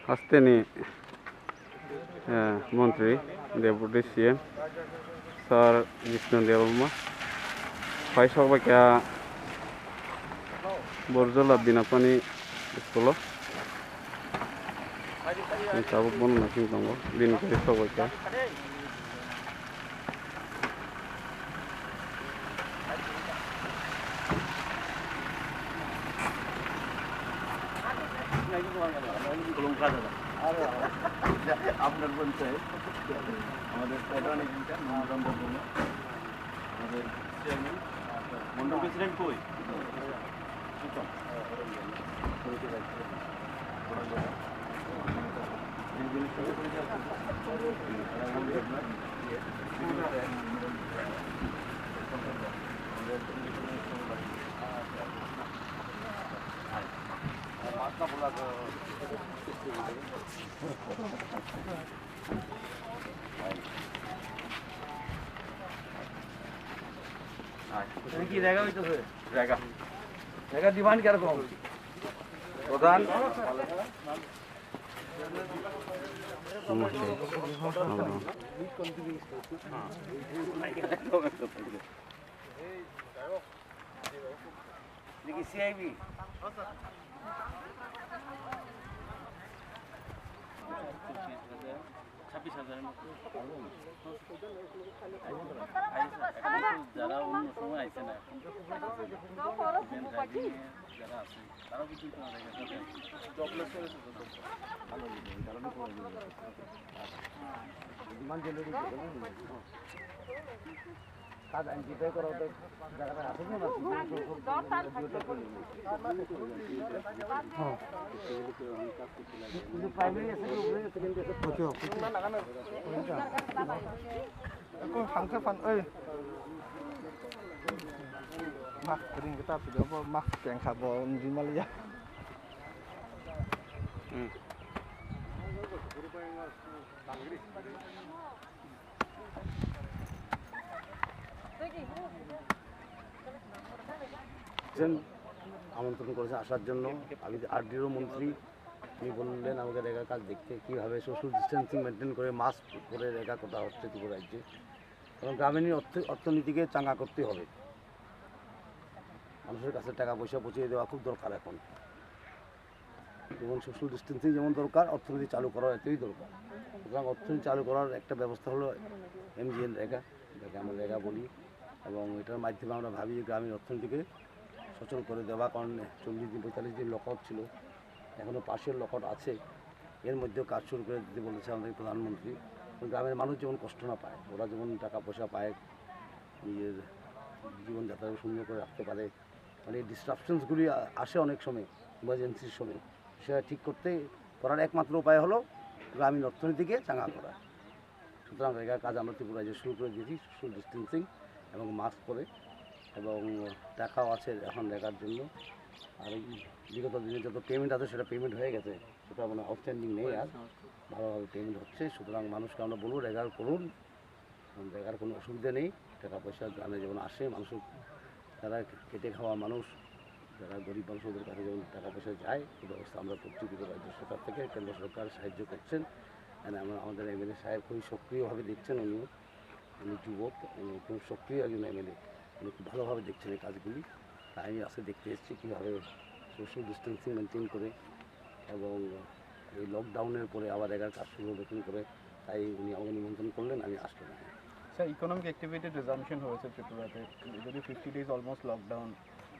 hasteni মন্ত্রী deputy CM sir Bishnu Debbarma সবাইকে Barjala Binapani school চাবুক বর্ণনা দङ দিনকারি সবাইকে আপনার পঞ্চায়েত আমাদের প্রধান এজেন্টার মনোরঞ্জন আমাদের চেয়ারম্যান মন্ডল প্রেসিডেন্ট কই কি জায়গা হইতেছে জায়গা ডিমান্ড কিরকম প্রধান সিআইবি যারা অন্য সময় আইসে না যারা আছে তারা কিন্তু কাজ আইনজিটাই করা ওদের জায়গাটা আছে না কিন্তু প্রাইমারি আছে Hàng cái phần ơi mặc cái người ta phải đó mặc kèn khả bò gì mà lấy আমন্ত্রণ করেছে আসার জন্য আমি আরডিও মন্ত্রী উনি বললেন আমাকে রেগা কাজ দেখতে কীভাবে সোশ্যাল ডিস্টেন্সিং মেনটেন করে মাস্ক করে রেগা করা হচ্ছে ত্রিপুরা রাজ্যে এবং গ্রামীণ অর্থনীতিকে চাঙ্গা করতে হবে মানুষের কাছে টাকা পয়সা পৌঁছে দেওয়া খুব দরকার এখন এবং সোশ্যাল ডিস্টেন্সিং যেমন দরকার অর্থনীতি চালু করার এতই দরকার সুতরাং অর্থনীতি চালু করার একটা ব্যবস্থা হলো এমজিএন রেগা যাকে আমরা রেগা বলি এবং এটার মাধ্যমে আমরা ভাবি যে গ্রামীণ অর্থনীতিকে সচল করে দেওয়া কারণ 40 দিন 45 দিন লকআউট ছিল এখনও পাশের লকআউট আছে এর মধ্যেও কাজ শুরু করে দিতে বলেছে আমাদের প্রধানমন্ত্রী গ্রামের মানুষ যেমন কষ্ট না পায় ওরা যেমন টাকা পয়সা পায় নিজের জীবনযাত্রা সুন্দর করে রাখতে পারে মানে এই ডিস্ট্রাকশনসগুলি আসে অনেক সময় ইমার্জেন্সির সময় সেটা ঠিক করতে করার একমাত্র উপায় হলো গ্রামীণ অর্থনীতিকে চাঙ্গা করা সুতরাং রেগার কাজ আমরা ত্রিপুরা রাজ্যে শুরু করে দিয়েছি সোশ্যাল ডিস্টেন্সিং এবং মাস্ক পরে এবং টাকাও আছে এখন রেগার জন্য আর এই বিগত দিনে যত পেমেন্ট আছে সেটা পেমেন্ট হয়ে গেছে সেটা মানে আউটস্ট্যান্ডিং নেই আর ভালোভাবে পেমেন্ট হচ্ছে সুতরাং মানুষকে আমরা বলবো রেগার করুন রেগার কোনো অসুবিধা নেই টাকা পয়সা গ্রামে যেমন আসে মানুষ যারা খেটে খাওয়া মানুষ যারা গরিব মানুষ ওদের কাছে যেমন টাকা পয়সা যায় এই ব্যবস্থা আমরা করছি কিন্তু রাজ্য সরকার থেকে কেন্দ্র সরকার সাহায্য করছেন আমাদের এমএলএ সাহেব খুবই সক্রিয়ভাবে দেখছেন উনি যুবক খুব সক্রিয় একজন এমএলএ উনি খুব ভালোভাবে দেখছেন এই কাজগুলি তাই আমি আজকে দেখতে এসেছি কীভাবে সোশ্যাল ডিস্টেন্সিং মেনটেন করে এবং এই লকডাউনের পরে আবার এগার কাজ শুরু নতুন করে তাই উনি আমাকে নিমন্ত্রণ করলেন আমি আসলাম স্যার ইকোনমিক অ্যাক্টিভিটির রিজাম্পশন হয়েছে ত্রিপুরাতে যদি 50 ডেজ অলমোস্ট লকডাউন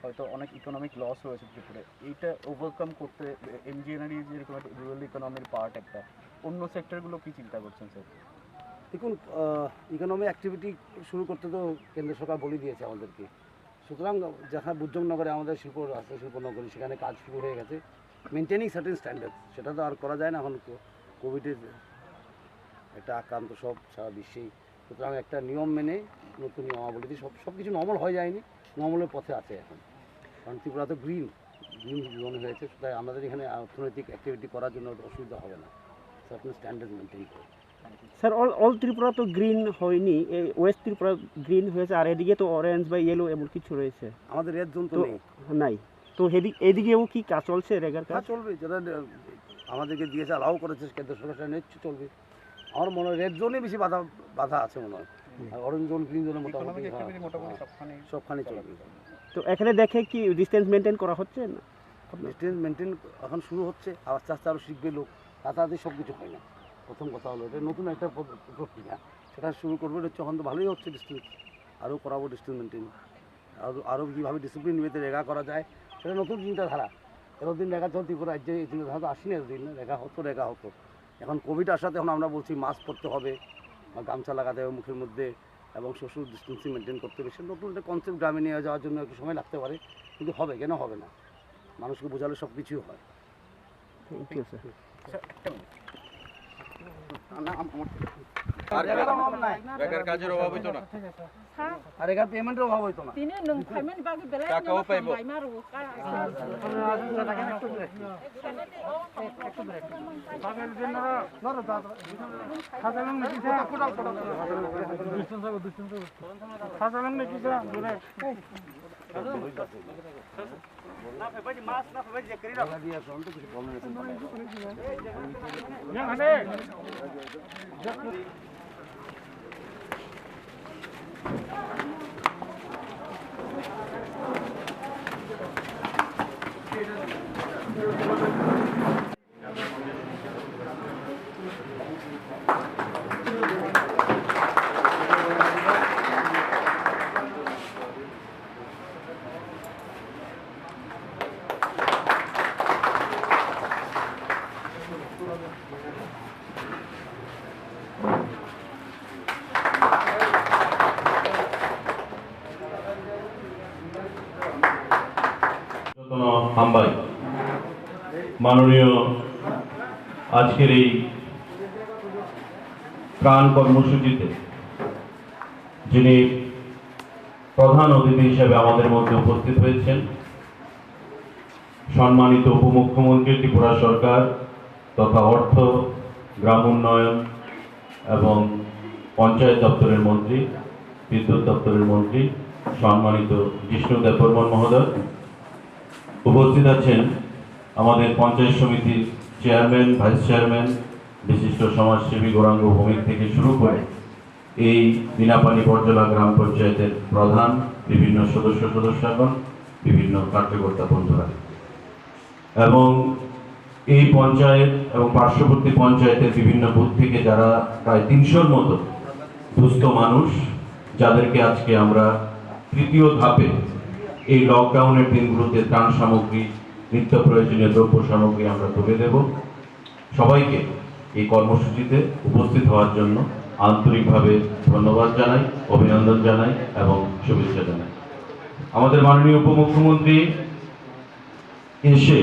হয়তো অনেক ইকোনমিক লস হয়েছে ত্রিপুরায় এইটা ওভারকাম করতে এমজিএনআরই যেরকম একটা রুরাল ইকোনমির পার্ট একটা অন্য সেক্টরগুলো কী চিন্তা করছেন স্যার দেখুন ইকোনমিক অ্যাক্টিভিটি শুরু করতে তো কেন্দ্র সরকার বলে দিয়েছে আমাদেরকে সুতরাং যেখানে বুদ্ধমনগরে আমাদের শিল্প আছে শিল্পনগরী সেখানে কাজ শুরু হয়ে গেছে মেনটেনিং সার্টেন স্ট্যান্ডার্ড সেটা তো আর করা যায় না এখন কোভিডের একটা আক্রান্ত সব সারা বিশ্বেই সুতরাং একটা নিয়ম মেনে নতুন নিয়মাবলীতে সব কিছু নর্মাল হয়ে যায়নি নর্মালের পথে আছে এখন কারণ ত্রিপুরা তো গ্রিন জোন হয়েছে তাই আমাদের এখানে অর্থনৈতিক অ্যাক্টিভিটি করার জন্য অসুবিধা হবে না সার্টেন স্ট্যান্ডার্ড মেনটেন করে স্যার অল ত্রিপুরা তো গ্রিন হয়নি এই ওয়েস্ট ত্রিপুরা গ্রিন হয়েছে আর এদিকে তো অরেঞ্জ বা ইয়েলো এমন কিছু রয়েছে আমাদের রেড জোন তো নেই নাই তো এদিকেও কি কাজ চলছে রেগার কাজ? হ্যাঁ চলবে, যেটা আমাদেরকে দিয়েছে অ্যালাউ করেছে কেন্দ্র সরকার, সেটা নিশ্চয়ই চলবে। আমার মনে হয় রেড জোনে বেশি বাধা আছে মনে হয়, আর অরেঞ্জ জোন গ্রিন জোনে মোটামুটি ইকোনমিক অ্যাক্টিভিটি মোটামুটি সবখানে চলবে। তো এখানে দেখে কি ডিস্টেন্স মেনটেন করা হচ্ছে না? ডিস্টেন্স মেনটেন এখন শুরু হচ্ছে, আস্তে আস্তে আরও শিখবে লোক। তাড়াতাড়ি সব কিছু হয় না। প্রথম কথা হলো এটা নতুন একটা প্রক্রিয়া, সেটা শুরু করবে। এটা হচ্ছে এখন তো ভালোই হচ্ছে ডিস্টেন্স, আরও করাবো ডিস্টেন্স মেনটেন, আরও কীভাবে ডিসিপ্লিন ওয়েতে রেগা করা যায়, সেটা নতুন চিন্তাধারা। এতদিন রেগা চল ত্রিপুরা রাজ্যে এই চিন্তাধারা তো আসেনি, এতদিন রেগা হতো। এখন কোভিড আসাতে এখন আমরা বলছি মাস্ক পরতে হবে বা গামছা লাগাতে হবে মুখের মধ্যে, এবং সোশ্যাল ডিস্টেন্সিং মেনটেন করতে হবে। সে নতুন একটা কনসেপ্ট গ্রামে নিয়ে যাওয়ার জন্য একটু সময় লাগতে পারে, কিন্তু হবে, কেন হবে না? মানুষকে বোঝালে সব কিছুই হয়। Thank you sir. বেকার কাজের অভাব হইতো না, আর এখানে পেমেন্টের অভাব হইতো না। টাকাও পাইব। হামবাই মাননীয় আজকের এই প্রাণ কর্মসূচিতে যিনি প্রধান অতিথি হিসেবে আমাদের মধ্যে উপস্থিত হয়েছেন, সম্মানিত উপমুখ্যমন্ত্রী ত্রিপুরা সরকার তথা অর্থ, গ্রাম উন্নয়ন এবং পঞ্চায়েত দপ্তরের মন্ত্রী, বিদ্যুৎ দপ্তরের মন্ত্রী সম্মানিত জিষ্ণু দেববর্মন মহোদয়, উপস্থিত আছেন আমাদের পঞ্চায়েত সমিতির চেয়ারম্যান, ভাইস চেয়ারম্যান, বিশিষ্ট সমাজসেবী গৌরাঙ্গ ভৌমিক থেকে শুরু করে এই বিনাপানি বরজলা গ্রাম পঞ্চায়েতের প্রধান, বিভিন্ন সদস্যগণ, বিভিন্ন কার্যকর্তা বন্ধুরা এবং এই পঞ্চায়েত এবং পার্শ্ববর্তী পঞ্চায়েতের বিভিন্ন বুথ থেকে যারা প্রায় 300-র মতো দুস্থ মানুষ, যাদেরকে আজকে আমরা তৃতীয় ধাপে এই লকডাউনের দিনগুলোতে ত্রাণ সামগ্রী, নিত্য প্রয়োজনীয় দ্রব্য সামগ্রী আমরা তুলে দেব। সবাইকে এই কর্মসূচিতে উপস্থিত হওয়ার জন্য আন্তরিকভাবে ধন্যবাদ জানাই, অভিনন্দন জানাই এবং শুভেচ্ছা জানাই। আমাদের মাননীয় উপমুখ্যমন্ত্রী এসে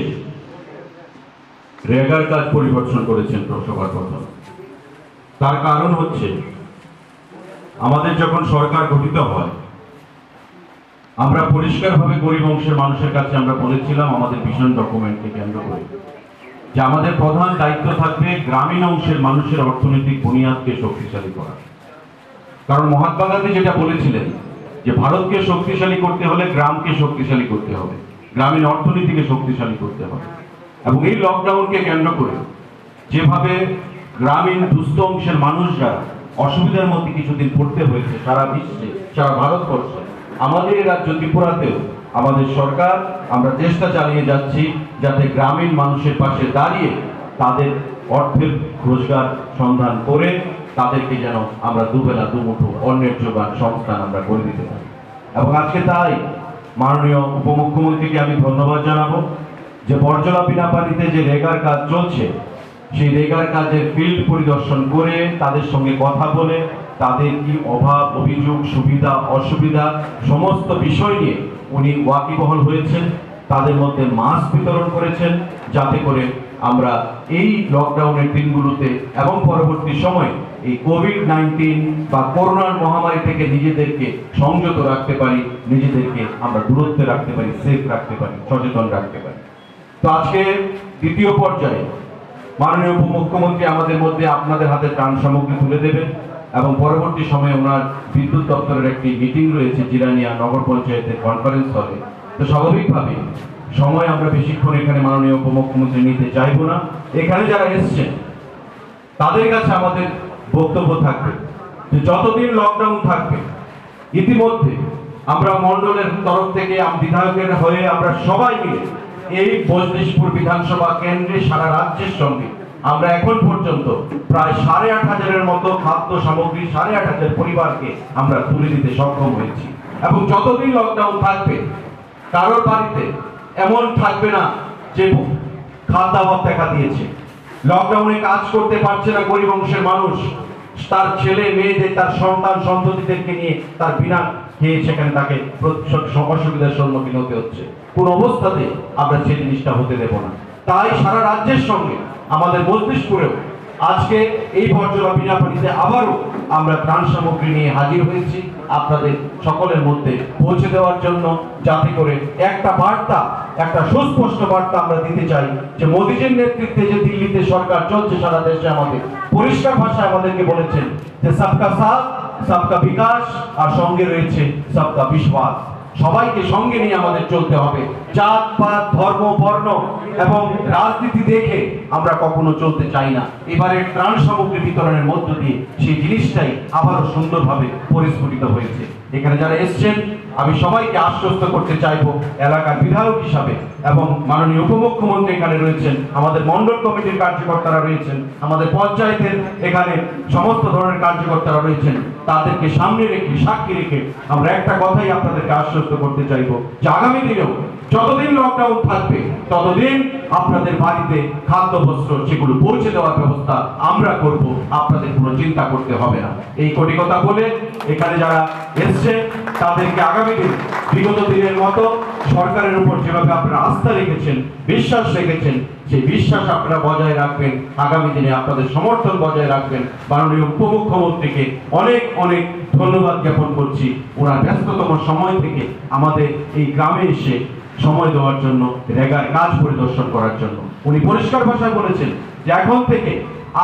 রেগার কাজ পরিদর্শন করেছেন সবার প্রথম। তার কারণ হচ্ছে আমাদের যখন সরকার গঠিত হয়, আমরা পরিষ্কারভাবে গরিব অংশের মানুষের কাছে আমরা বলেছিলাম আমাদের ভিশন ডকুমেন্টকে কেন্দ্র করে যে আমাদের প্রধান দায়িত্ব থাকবে গ্রামীণ অংশের মানুষের অর্থনৈতিক বুনিয়াদকে শক্তিশালী করা। কারণ মহাত্মা গান্ধী যেটা বলেছিলেন যে ভারতকে শক্তিশালী করতে হলে গ্রামকে শক্তিশালী করতে হবে, গ্রামীণ অর্থনীতিকে শক্তিশালী করতে হবে। এবং এই লকডাউনকে কেন্দ্র করে যেভাবে গ্রামীণ দুস্থ অংশের মানুষরা অসুবিধার মধ্যে কিছুদিন পড়তে হয়েছে সারা বিশ্বে, সারা ভারতবর্ষে, আমাদের এই রাজ্য ত্রিপুরাতেও আমাদের সরকার আমরা চেষ্টা চালিয়ে যাচ্ছি যাতে গ্রামীণ মানুষের পাশে দাঁড়িয়ে তাদের অর্থের রোজগার সন্ধান করে তাদেরকে যেন আমরা দুবেলা দুমুঠো অন্যের যোগান সংস্থান আমরা করে দিতে পারি। এবং আজকে তাই মাননীয় উপমুখ্যমন্ত্রীকে আমি ধন্যবাদ জানাবো যে বরজলা বিনাপানিতে যে রেগার কাজ চলছে, সেই রেগার কাজের ফিল্ড পরিদর্শন করে তাদের সঙ্গে কথা বলে তাদের কি অভাব, অভিযোগ, সুবিধা, অসুবিধা সমস্ত বিষয় নিয়ে উনি ওয়াকিবহল হয়েছেন। তাদের মধ্যে মাস্ক বিতরণ করেছেন যাতে আমরা এই লকডাউনের দিনগুলোতে এবং পরবর্তী সময় এই কোভিড-19 বা করোনার মহামারী থেকে নিজেদেরকে সংযত রাখতে পারি, নিজেদেরকে আমরা দূরত্বে রাখতে পারি, সেফ রাখতে পারি, সচেতন রাখতে পারি। তো আজকে দ্বিতীয় পর্যায়ে মাননীয় উপমুখ্যমন্ত্রী আমাদের মধ্যে আপনাদের হাতে ত্রাণ সামগ্রী তুলে দেবেন এবং পরবর্তী সময়ে ওনার বিদ্যুৎ দপ্তরের একটি মিটিং রয়েছে জিরানিয়া নগর পঞ্চায়েতের কনফারেন্স হলে। তো স্বাভাবিকভাবে সময় আমরা বেশিক্ষণ এখানে মাননীয় উপমুখ্যমন্ত্রী নিতে চাইবো না। এখানে যারা এসছেন তাদের কাছে আমাদের বক্তব্য থাকবে যে যতদিন লকডাউন থাকবে, ইতিমধ্যে আমরা মণ্ডলের তরফ থেকে বিধায়কের হয়ে আমরা সবাই মিলে এই বজলিশপুর বিধানসভা কেন্দ্রে সারা রাজ্যের সঙ্গে আমরা এখন পর্যন্ত প্রায় 8,500-এর মতো খাদ্য সামগ্রী 8,500 পরিবারকে আমরা তুলে দিতে সক্ষম হয়েছি। এবং যতদিন লকডাউন থাকবে কারোর বাড়িতে এমন থাকবে না যে খাদ্যাভাব দেখা দিয়েছে, লকডাউনে কাজ করতে পারছে না গরিব অংশের মানুষ, তার ছেলে মেয়েদের, তার সন্তান সন্ততিদেরকে নিয়ে তার বিনা খেয়ে সেখানে তাকে অসুবিধার সম্মুখীন হতে হচ্ছে। কোন অবস্থাতে আমরা সেই জিনিসটা হতে দেব না। তাই সারা রাজ্যের সঙ্গে আমাদের বজলিশপুরেও আজকে এই বর্জলা বিনাপানিতে আবারও আমরা ত্রাণ সামগ্রী নিয়ে হাজির হয়েছি আপনাদের সকলের মধ্যে পৌঁছে দেওয়ার জন্য, যাতে করে একটা বার্তা, একটা সুস্পষ্ট বার্তা আমরা দিতে চাই যে মোদীজির নেতৃত্বে যে দিল্লিতে সরকার চলছে সারা দেশে, আমাদের পরিষ্কার ভাষায় আমাদেরকে বলেছেন যে সবকা সাথ সবকা বিকাশ, আর সঙ্গে রয়েছে সবকা বিশ্বাস। সবাইকে সঙ্গে নিয়ে আমাদের চলতে হবে। জাত পাত ধর্ম বর্ণ এবং রাজনীতি দেখে আমরা কখনো চলতে চাই না। এবারে ত্রাণ সামগ্রী বিতরণের মধ্য দিয়ে সেই জিনিসটাই আবারও সুন্দরভাবে পরিস্ফুটিত হয়েছে। এখানে যারা এসছেন আমি সবাইকে আশ্বস্ত করতে চাইবো এলাকার বিধায়ক হিসাবে, এবং মাননীয় উপমুখ্যমন্ত্রী এখানে রয়েছেন, আমাদের মন্ডল কমিটির কার্যকর্তারা রয়েছেন, আমাদের পঞ্চায়েতের এখানে সমস্ত ধরনের কার্যকর্তারা রয়েছেন, তাদেরকে সামনে রেখে সাক্ষী রেখে আমরা একটা কথাই আপনাদেরকে আশ্বস্ত করতে চাইবো যে আগামী দিনেও যতদিন লকডাউন থাকবে ততদিন আপনাদের বাড়িতে খাদ্য বস্ত্র সেগুলো পৌঁছে দেওয়ার ব্যবস্থা আমরা করব, আপনাদের কোনো চিন্তা করতে হবে না। এই কোটি কথা বলে এখানে যারা এসছে তাদেরকে আগামী দিন বিগত দিনের মতো সরকারের উপর যেভাবে আপনারা আস্থা রেখেছেন, বিশ্বাস রেখেছেন, সেই বিশ্বাস আপনারা বজায় রাখবেন। আগামী দিনে আপনাদের সমর্থন বজায় রাখবেন। মাননীয় উপমুখ্যমন্ত্রীকে অনেক অনেক ধন্যবাদ জ্ঞাপন করছি ওনার ব্যস্ততম সময় থেকে আমাদের এই গ্রামে এসে সময় দেওয়ার জন্য, রেগার কাজ পরিদর্শন করার জন্য। উনি পরিষ্কার ভাষায় বলেছেন যে এখন থেকে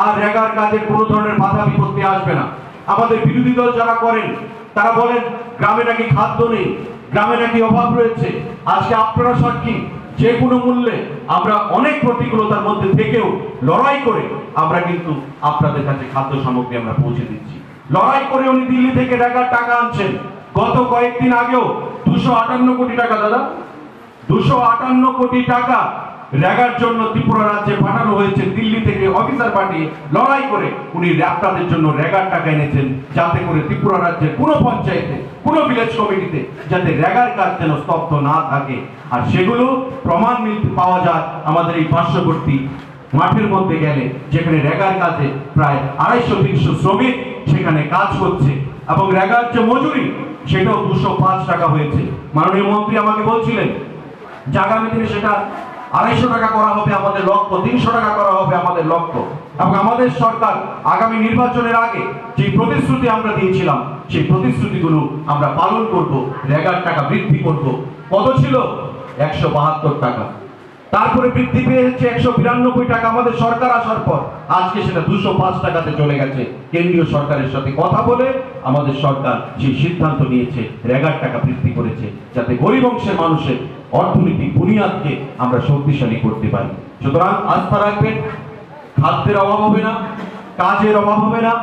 আর রেগার কাজে কোনো ধরনের বাধা বিপত্তি আসবে না। আমাদের বিরোধী দল যারা করেন তারা বলেন গ্রামে নাকি খাদ্য নেই, গ্রামে নাকি অভাব রয়েছে। আজকে আপনারা সাক্ষী, যে কোনো মূল্যে আমরা অনেক প্রতিকূলতার মধ্যে থেকেও লড়াই করে আমরা কিন্তু আপনাদের কাছে খাদ্য সামগ্রী আমরা পৌঁছে দিচ্ছি। লড়াই করে উনি দিল্লি থেকে রেগার টাকা আনছেন। গত কয়েকদিন আগেও 258 কোটি টাকা, দাদা 258 কোটি টাকা রেগার জন্য ত্রিপুরা রাজ্যে পাঠানো হয়েছে। দিল্লি থেকে অফিসার পাঠিয়ে লড়াই করে উনি আপনাদের জন্য রেগার টাকা এনেছেন, যাতে করে ত্রিপুরা রাজ্যের কোনো পঞ্চায়েতে, কোনো ভিলেজ কমিটিতে যাতে রেগার কাজ যেন স্তব্ধ না থাকে। আর সেগুলো প্রমাণ পাওয়া যায় আমাদের এই পার্শ্ববর্তী মাঠের মধ্যে গেলে, যেখানে রেগার কাজে প্রায় 250-300 শ্রমিক সেখানে কাজ করছে, এবং রেগার যে মজুরি সেটাও 205 টাকা হয়েছে। মাননীয় মন্ত্রী আমাকে বলছিলেন যে আগামী দিনে সেটা 250 টাকা করা হবে আমাদের লক্ষ্য, 300 টাকা করা হবে আমাদের লক্ষ্য। এবং আমাদের সরকার আগামী নির্বাচনের আগে যে প্রতিশ্রুতি আমরা দিয়েছিলাম সেই প্রতিশ্রুতিগুলো আমরা পালন করব। রেগার টাকা বৃদ্ধি করব। কত ছিল? 172 টাকা, তারপরে বৃদ্ধি পেয়েছে 192 টাকা আমাদের সরকার আসার পর। আজকে সেটা 205 টাকাতে চলে গেছে। কেন্দ্রীয় সরকারের সাথে কথা বলে আমাদের সরকার সেই সিদ্ধান্ত নিয়েছে, রেগার টাকা বৃদ্ধি করেছে, যাতে গরিব অংশের মানুষের অর্থনৈতিক বুনিয়াদকে আমরা শক্তিশালী করতে পারি। সুতরাং আস্থা রাখবেন, খাদ্যের অভাব হবে না, কাজের অভাব হবে না।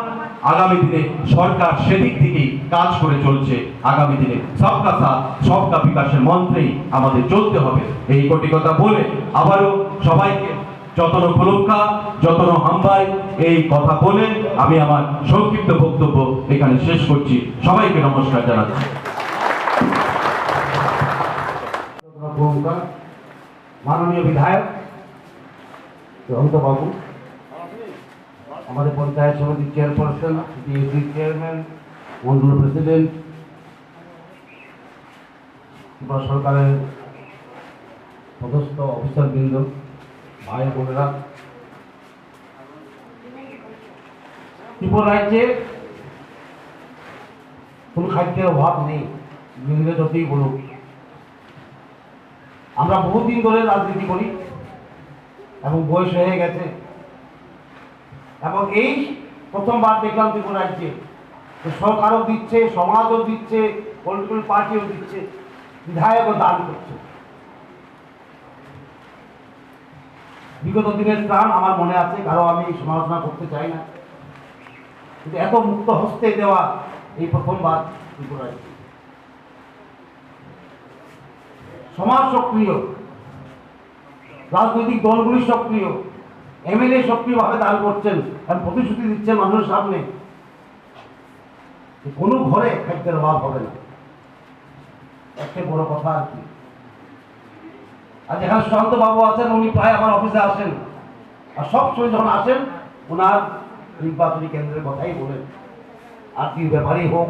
আগামী দিনে সরকার সেদিক থেকেই কাজ করে চলছে। আগামী দিনে সবকা সাথ সবকা বিকাশের মন্ত্রেই আমাদের চলতে হবে। এই কোটি কথা বলে আবারও সবাইকে যতন খুলুঙ্কা যতন হাম্বাই এই কথা বলে আমি আমার সংক্ষিপ্ত বক্তব্য এখানে শেষ করছি। সবাইকে নমস্কার জানাচ্ছি। মাননীয় বিধায়ক রহন্ত বাবু, আমাদের পঞ্চায়েত সমিতির chairperson, CTAC chairman, mandal president, Tripura সরকারের পদস্থ অফিসারবৃন্দ, ভাই বোনেরা, ত্রিপুরা রাজ্যে কোন খাদ্যের অভাব নেই, বিরোধীরা যতই বলুক। আমরা বহুদিন ধরে রাজনীতি করি এবং বয়স হয়ে গেছে, এবং এই প্রথমবার দেখলাম ত্রিপুরা রাজ্যে সরকারও দিচ্ছে, সমাজও দিচ্ছে, পলিটিক্যাল পার্টিও দিচ্ছে, বিধায়কও দান করছে। বিগত দিনের ত্রাণ আমার মনে আছে, কারো আমি সমালোচনা করতে চাই না, কিন্তু এত মুক্ত হস্তে দেওয়া এই প্রথমবার ত্রিপুরায়। সমাজ সক্রিয়, রাজনৈতিক দলগুলি সক্রিয়, এমএলএ সক্রিয়ভাবে দান করছেন, কারণ প্রতিশ্রুতি দিচ্ছেন মানুষের সামনে যে কোনো ঘরে খাদ্যের অভাব হবে না। একটা বড় কথা আর কি। আর যেখানে সুশান্ত বাবু আছেন, উনি প্রায় আমার অফিসে আসেন, আর সবসময় যখন আসেন ওনার নির্বাচনী কেন্দ্রের কথাই বলেন। আর্থিক ব্যাপারেই হোক,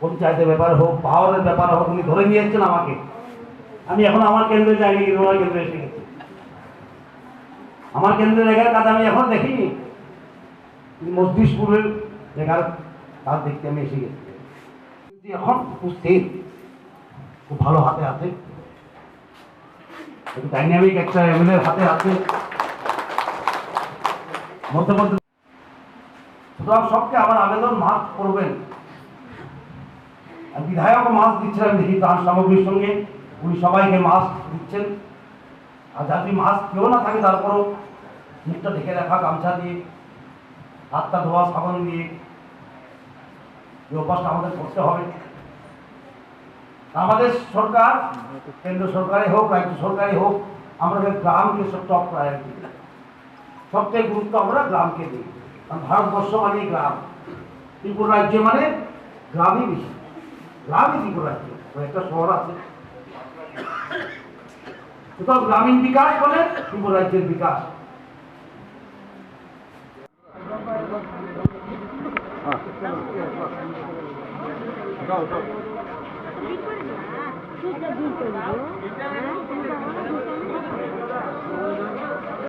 পঞ্চায়েতের ব্যাপারে হোক, পাওয়ারের ব্যাপারে হোক, উনি ধরে নিয়েছেন আমাকে। আমি এখন আমার কেন্দ্রে যাইনি, কিন্তু ওনার কেন্দ্রে এসে গেছি। আমার কেন্দ্রের রেখার কাজ আমি এখন দেখিনি, মজলিশপুরের রেখার কাজ দেখতে আমি এসে গেছি। এখন স্থির, খুব ভালো হাতে আছে, একটু ডাইনামিক একটা এমএলএর হাতে আছে। মধ্যে মধ্যে সুতরাং সবকে আমার আবেদন মাস্ক করবেন। আর বিধায়কও মাস্ক দিচ্ছেন, আমি দেখি ত্রাণ সামগ্রীর সঙ্গে উনি সবাইকে মাস্ক দিচ্ছেন। আর যদি মাস্ক কেউ না থাকে তারপরও মুখটা ঢেকে রাখা গামছা দিয়ে, হাতটা ধোয়া সাবান দিয়ে, এই অভ্যাসটা আমাদের করতে হবে। আমাদের সরকার, কেন্দ্র সরকারই হোক, রাজ্য সরকারই হোক, আমাদের গ্রামকে টপ প্রায়োরিটি, সবচেয়ে গুরুত্ব আমরা গ্রামকে দিই। কারণ ভারতবর্ষ মানে গ্রাম, ত্রিপুরা রাজ্য মানে গ্রামই বেশি, গ্রামই ত্রিপুরা রাজ্য, একটা শহর আছে। সুতরাং গ্রামীণ বিকাশ মানে ত্রিপুরা রাজ্যের বিকাশ। ঠিক আছে